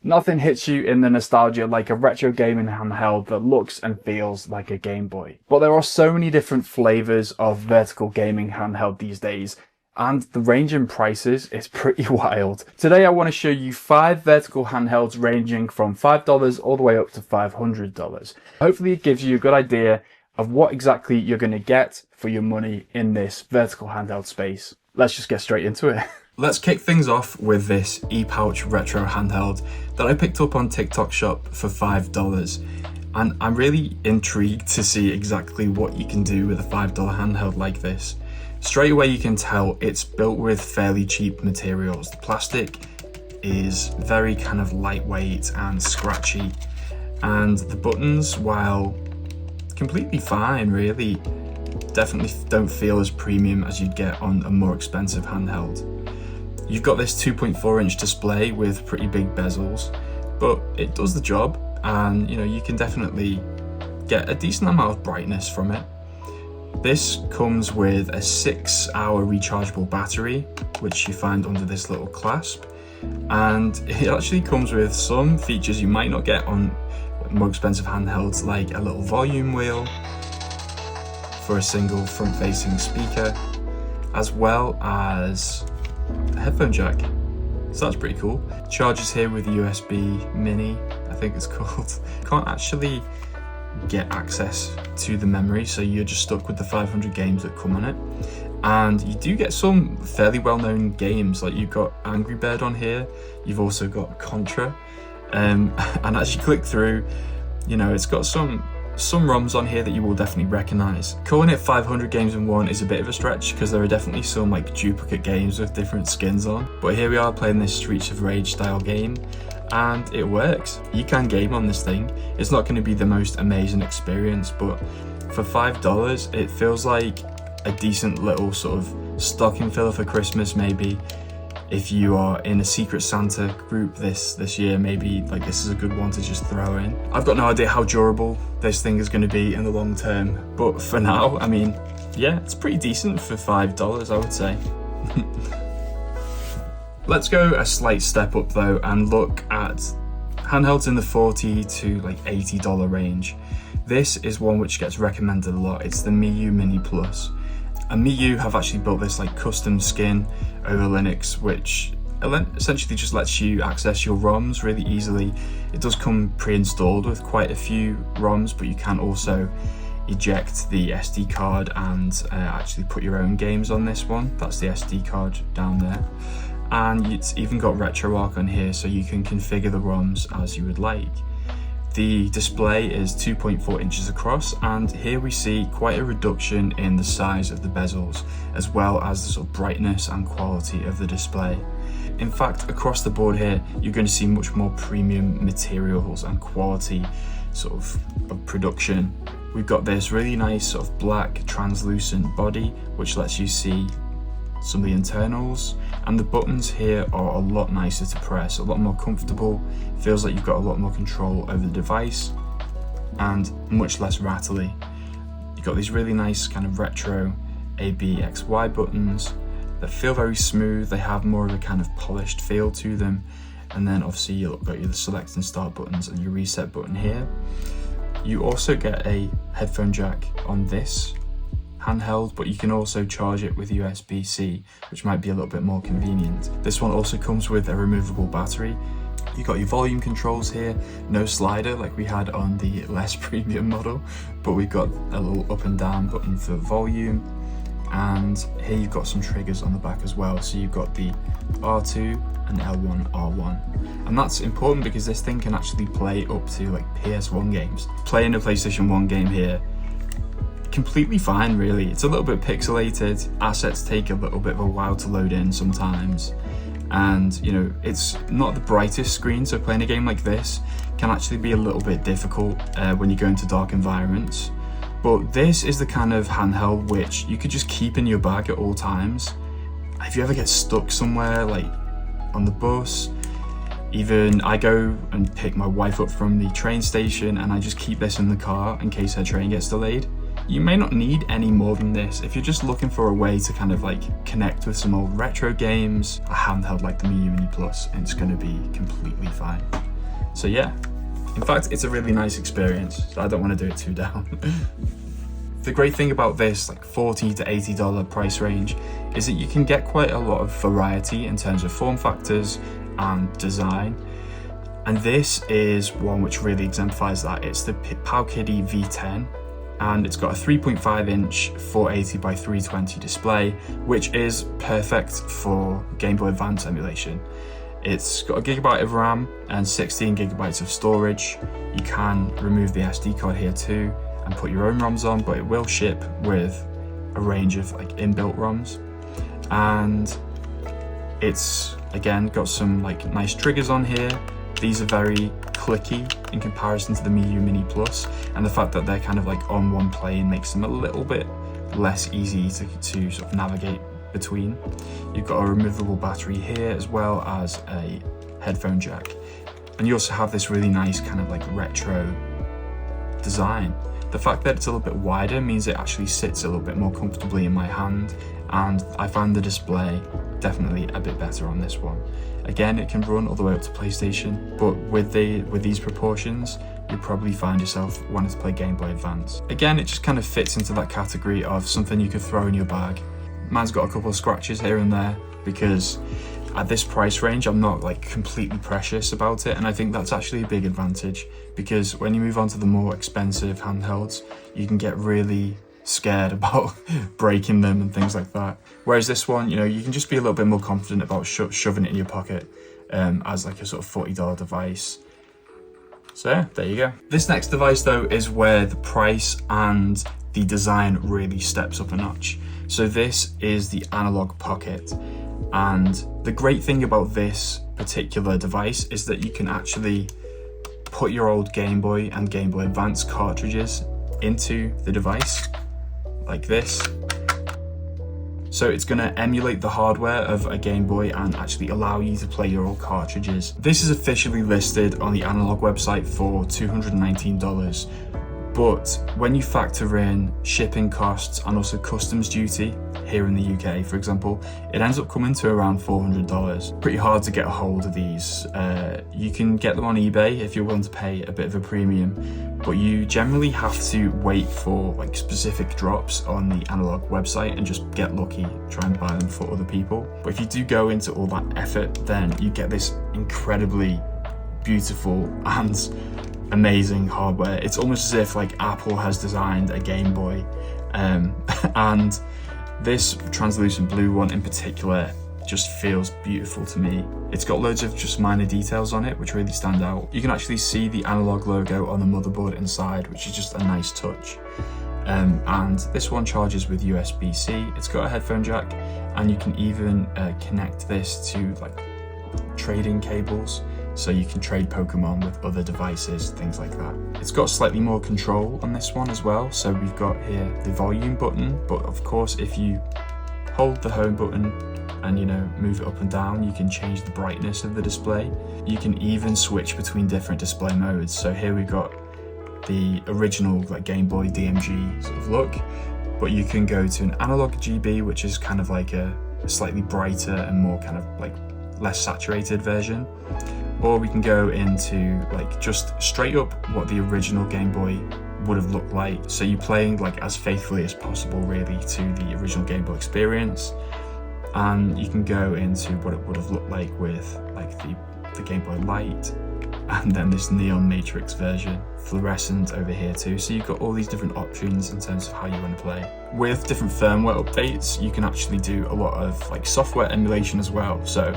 Nothing hits you in the nostalgia like a retro gaming handheld that looks and feels like a Game Boy. But there are so many different flavors of vertical gaming handheld these days, and the range in prices is pretty wild. Today I want to show you 5 vertical handhelds ranging from $5 all the way up to $500. Hopefully it gives you a good idea of what exactly you're going to get for your money in this vertical handheld space. Let's just get straight into it. Let's kick things off with this Epouch retro handheld that I picked up on TikTok Shop for $5. And I'm really intrigued to see exactly what you can do with a $5 handheld like this. Straight away you can tell it's built with fairly cheap materials. The plastic is very kind of lightweight and scratchy, and the buttons, while completely fine really, definitely don't feel as premium as you'd get on a more expensive handheld. You've got this 2.4-inch display with pretty big bezels, but it does the job, and you can definitely get a decent amount of brightness from it. This comes with a 6-hour rechargeable battery, which you find under this little clasp, and it actually comes with some features you might not get on more expensive handhelds, like a little volume wheel for a single front-facing speaker, as well as a headphone jack. So that's pretty cool. Charges here with USB Mini, I think it's called. Can't actually get access to the memory, so you're just stuck with the 500 games that come on it. And you do get some fairly well-known games, like you've got Angry Bird on here, you've also got Contra, and as you click through, it's got some ROMs on here that you will definitely recognize. Calling it 500 games in one is a bit of a stretch, because there are definitely some like duplicate games with different skins on. But here we are playing this Streets of Rage style game, and it works. You can game on this thing. It's not going to be the most amazing experience, but for $5 it feels like a decent little sort of stocking filler for Christmas. Maybe if you are in a Secret Santa group this year, maybe like this is a good one to just throw in. I've got no idea how durable this thing is going to be in the long term, but for now, I mean, yeah, it's pretty decent for $5, I would say. Let's go a slight step up though and look at handhelds in the $40 to like $80 range. This is one which gets recommended a lot. It's the Miyoo Mini Plus. And Miyoo have actually built this like custom skin over Linux, which essentially just lets you access your ROMs really easily. It does come pre-installed with quite a few ROMs, but you can also eject the SD card and actually put your own games on this one. That's the SD card down there. And it's even got RetroArch on here, so you can configure the ROMs as you would like. The display is 2.4 inches across, and here we see quite a reduction in the size of the bezels, as well as the sort of brightness and quality of the display. In fact, across the board here, you're going to see much more premium materials and quality sort of production. We've got this really nice sort of black translucent body, which lets you see some of the internals, and the buttons here are a lot nicer to press, a lot more comfortable. Feels like you've got a lot more control over the device and much less rattly. You've got these really nice kind of retro A, B, X, Y buttons that feel very smooth. They have more of a kind of polished feel to them. And then obviously you've got your select and start buttons and your reset button here. You also get a headphone jack on this handheld, but you can also charge it with USB-C, which might be a little bit more convenient. This one also comes with a removable battery. You've got your volume controls here, no slider like we had on the less premium model, but we've got a little up and down button for volume, and here you've got some triggers on the back as well. So you've got the R2 and L1, R1, and that's important because this thing can actually play up to like PS1 games. Playing a PlayStation 1 game here, completely fine really. It's a little bit pixelated, assets take a little bit of a while to load in sometimes, and it's not the brightest screen, so playing a game like this can actually be a little bit difficult when you go into dark environments. But this is the kind of handheld which you could just keep in your bag at all times. If you ever get stuck somewhere, like on the bus, even I go and pick my wife up from the train station and I just keep this in the car in case her train gets delayed. You may not need any more than this. If you're just looking for a way to kind of like connect with some old retro games, a handheld like the Miyoo Mini Plus, it's going to be completely fine. So yeah, in fact, it's a really nice experience, so I don't want to do it too down. The great thing about this like $40 to $80 price range is that you can get quite a lot of variety in terms of form factors and design. And this is one which really exemplifies that. It's the POWKIDDY V10, and it's got a 3.5 inch 480 by 320 display, which is perfect for Game Boy Advance emulation. It's got a gigabyte of RAM and 16 gigabytes of storage. You can remove the SD card here too and put your own ROMs on, but it will ship with a range of like inbuilt ROMs. And it's again got some like nice triggers on here. These are very clicky in comparison to the Miyoo Mini Plus, and the fact that they're kind of like on one plane makes them a little bit less easy to sort of navigate between. You've got a removable battery here as well as a headphone jack, and you also have this really nice kind of like retro design. The fact that it's a little bit wider means it actually sits a little bit more comfortably in my hand, and I find the display definitely a bit better on this one. Again, it can run all the way up to PlayStation, but with these proportions, you'll probably find yourself wanting to play Game Boy Advance. Again, it just kind of fits into that category of something you could throw in your bag. Mine's got a couple of scratches here and there because at this price range, I'm not like completely precious about it, and I think that's actually a big advantage, because when you move on to the more expensive handhelds, you can get really scared about breaking them and things like that. Whereas this one, you know, you can just be a little bit more confident about shoving it in your pocket as like a sort of $40 device. So yeah, there you go. This next device though is where the price and the design really steps up a notch. So this is the Analogue Pocket, and the great thing about this particular device is that you can actually put your old Game Boy and Game Boy Advance cartridges into the device like this. So it's going to emulate the hardware of a Game Boy and actually allow you to play your old cartridges. This is officially listed on the Analogue website for $219, but when you factor in shipping costs and also customs duty here in the UK, for example, it ends up coming to around $400. Pretty hard to get a hold of these. You can get them on eBay if you're willing to pay a bit of a premium, but you generally have to wait for like specific drops on the Analogue website and just get lucky, try and buy them for other people. But if you do go into all that effort, then you get this incredibly beautiful and amazing hardware. It's almost as if like Apple has designed a Game Boy, and this translucent blue one in particular just feels beautiful to me. It's got loads of just minor details on it which really stand out. You can actually see the Analogue logo on the motherboard inside, which is just a nice touch. And this one charges with USB-C. It's got a headphone jack, and you can even connect this to like trading cables, so you can trade Pokemon with other devices, things like that. It's got slightly more control on this one as well. So we've got here the volume button, but of course if you hold the home button and, you know, move it up and down, you can change the brightness of the display. You can even switch between different display modes. So here we've got the original like Game Boy DMG sort of look, but you can go to an Analog GB, which is kind of like a slightly brighter and more kind of like less saturated version. Or we can go into like just straight up what the original Game Boy would have looked like. So you're playing like as faithfully as possible really to the original Game Boy experience. And you can go into what it would have looked like with like the Game Boy Light, and then this neon matrix version, fluorescent over here too. So you've got all these different options in terms of how you want to play. With different firmware updates, you can actually do a lot of like software emulation as well. So,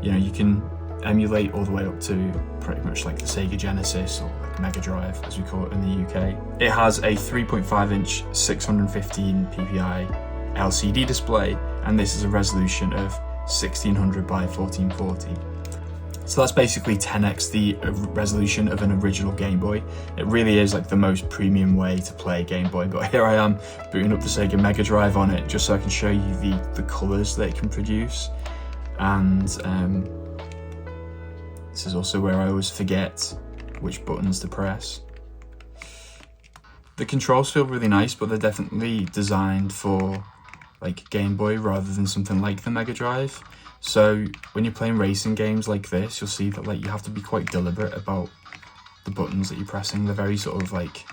you know, you can emulate all the way up to pretty much like the Sega Genesis or like Mega Drive as we call it in the UK. It has a 3.5 inch 615 ppi LCD display, and this is a resolution of 1600 by 1440. So that's basically 10x the resolution of an original Game Boy. It really is like the most premium way to play Game Boy, but here I am booting up the Sega Mega Drive on it just so I can show you the colours that it can produce. And this is also where I always forget which buttons to press. The controls feel really nice, but they're definitely designed for like Game Boy rather than something like the Mega Drive. So when you're playing racing games like this, you'll see that like you have to be quite deliberate about the buttons that you're pressing. They're very sort of like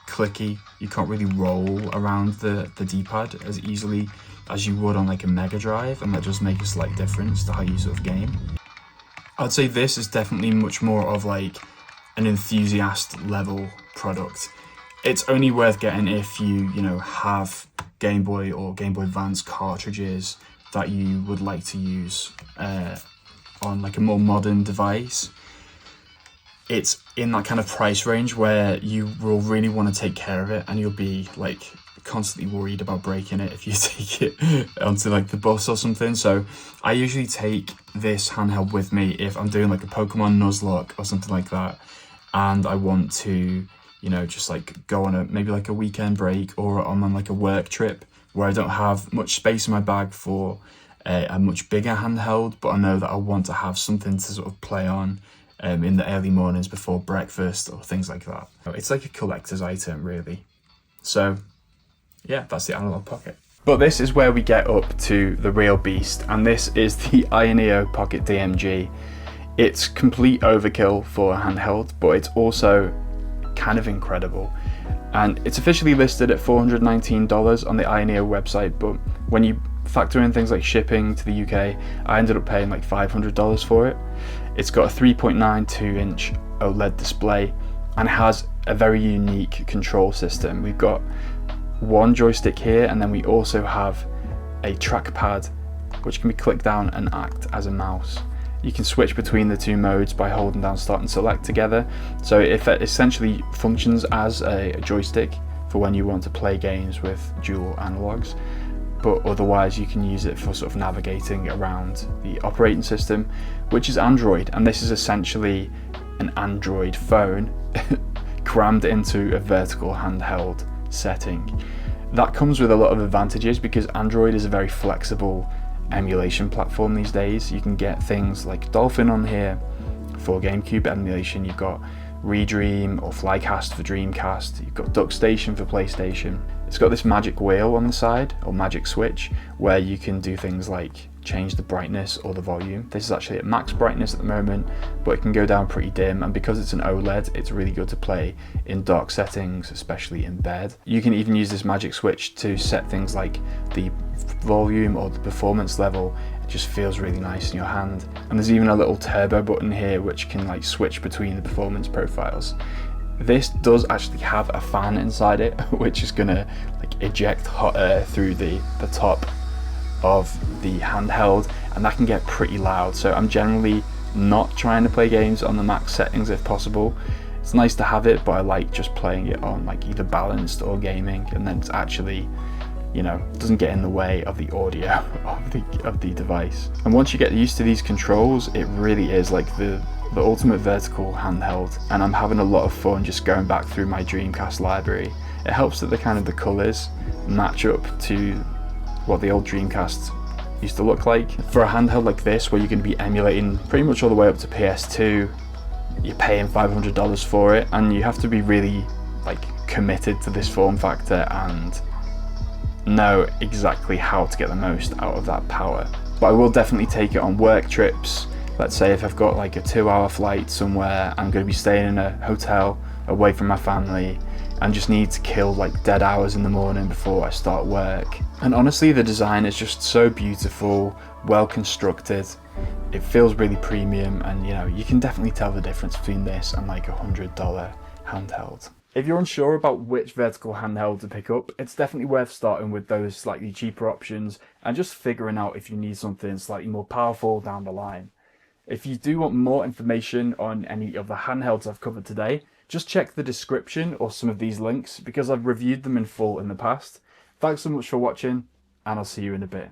clicky. You can't really roll around the D-pad as easily as you would on like a Mega Drive, and that does make a slight difference to how you sort of game. I'd say this is definitely much more of like an enthusiast level product. It's only worth getting if you know, have Game Boy or Game Boy Advance cartridges that you would like to use on like a more modern device. It's in that kind of price range where you will really want to take care of it, and you'll be like constantly worried about breaking it if you take it onto like the bus or something. So I usually take this handheld with me if I'm doing like a Pokemon Nuzlocke or something like that, and I want to, you know, just like go on a maybe like a weekend break, or I'm on like a work trip where I don't have much space in my bag for a much bigger handheld, but I know that I want to have something to sort of play on in the early mornings before breakfast or things like that. It's like a collector's item really. So yeah, that's the Analogue Pocket. But this is where we get up to the real beast, and this is the AYANEO Pocket DMG. It's complete overkill for a handheld, but it's also kind of incredible. And it's officially listed at $419 on the AYANEO website, but when you factor in things like shipping to the UK, I ended up paying like $500 for it. It's got a 3.92-inch OLED display and has a very unique control system. We've got one joystick here, and then we also have a trackpad which can be clicked down and act as a mouse. You can switch between the two modes by holding down start and select together, so it essentially functions as a joystick for when you want to play games with dual analogues, but otherwise you can use it for sort of navigating around the operating system, which is Android, and this is essentially an Android phone crammed into a vertical handheld setting. That comes with a lot of advantages because Android is a very flexible emulation platform these days. You can get things like Dolphin on here for GameCube emulation, you've got Redream or Flycast for Dreamcast, you've got DuckStation for PlayStation. It's got this magic wheel on the side, or magic switch, where you can do things like change the brightness or the volume. This is actually at max brightness at the moment, but it can go down pretty dim, and because it's an OLED, it's really good to play in dark settings, especially in bed. You can even use this magic switch to set things like the volume or the performance level. It just feels really nice in your hand. And there's even a little turbo button here which can like switch between the performance profiles. This does actually have a fan inside it, which is gonna like eject hot air through the top of the handheld, and that can get pretty loud. So I'm generally not trying to play games on the max settings if possible. It's nice to have it, but I like just playing it on like either balanced or gaming, and then it's actually, you know, doesn't get in the way of the audio of the device. And once you get used to these controls, it really is like the ultimate vertical handheld, and I'm having a lot of fun just going back through my Dreamcast library. It helps that the colours match up to what the old Dreamcast used to look like. For a handheld like this, where you're going to be emulating pretty much all the way up to PS2, you're paying $500 for it, and you have to be really like committed to this form factor and know exactly how to get the most out of that power. But I will definitely take it on work trips. Let's say if I've got like a 2-hour flight somewhere, I'm going to be staying in a hotel away from my family and just need to kill like dead hours in the morning before I start work. And honestly, the design is just so beautiful, well constructed. It feels really premium, and you know, you can definitely tell the difference between this and like $100 handheld. If you're unsure about which vertical handheld to pick up, it's definitely worth starting with those slightly cheaper options and just figuring out if you need something slightly more powerful down the line. If you do want more information on any of the handhelds I've covered today, just check the description or some of these links because I've reviewed them in full in the past. Thanks so much for watching, and I'll see you in a bit.